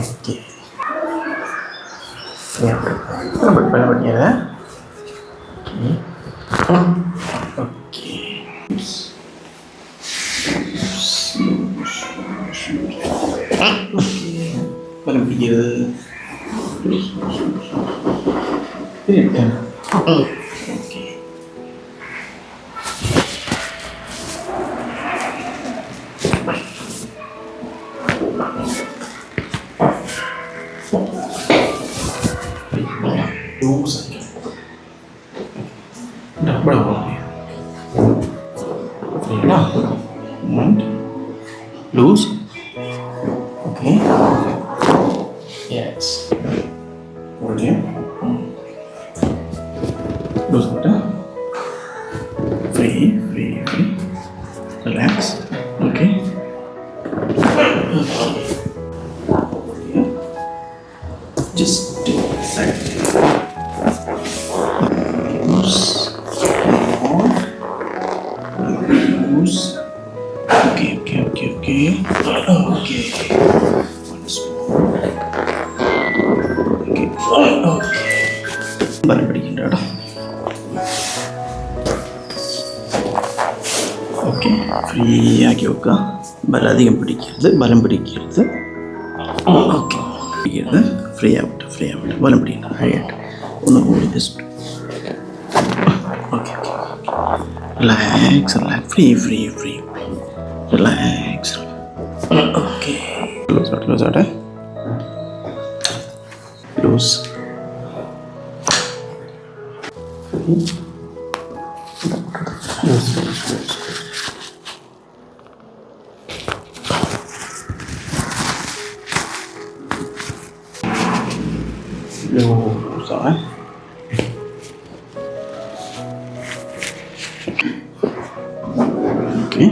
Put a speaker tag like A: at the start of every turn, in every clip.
A: Okay. Yeah. Okay. Okay. Baru pikir. Tidak. Okay. Lose. Dah berapa ni? Dah. Lose. Okay. Yes. Hold it. Lose water. Free. Relax. Okay. Just do side. Loose. Okay. Once more. Okay. ബലം പിടിക്കണ്ട കേട്ടോ. Okay, free ആക്കി വെക്കുക. ബലം അധികം പിടിക്കരുത്, ബലം പിടിക്കരുത്. ഓക്കെ, പിടിക്കരുത്. ഫ്രീ ആവട്ടെ. ബലം പിടിക്കണ്ട. ഹൈയായിട്ട് ഒന്നുകൂടി just. Okay. Relax. Free. Relax. Okay. Loose ആട്ടെ. Loose. Rồi. Okay.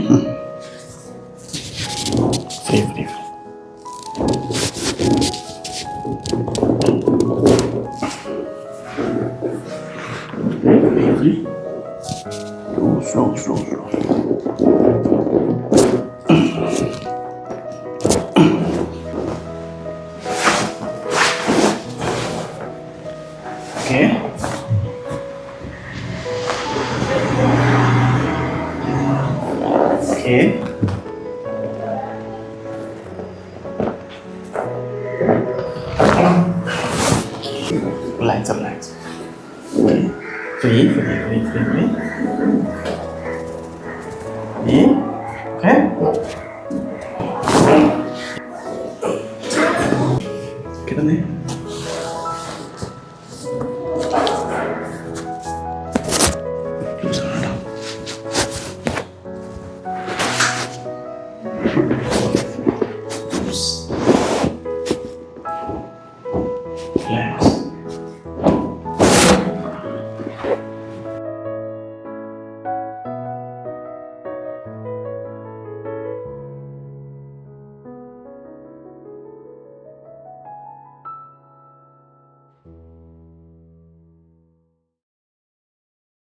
A: Free. Slow. Okay. Relax. Free. Okay. Kita nih.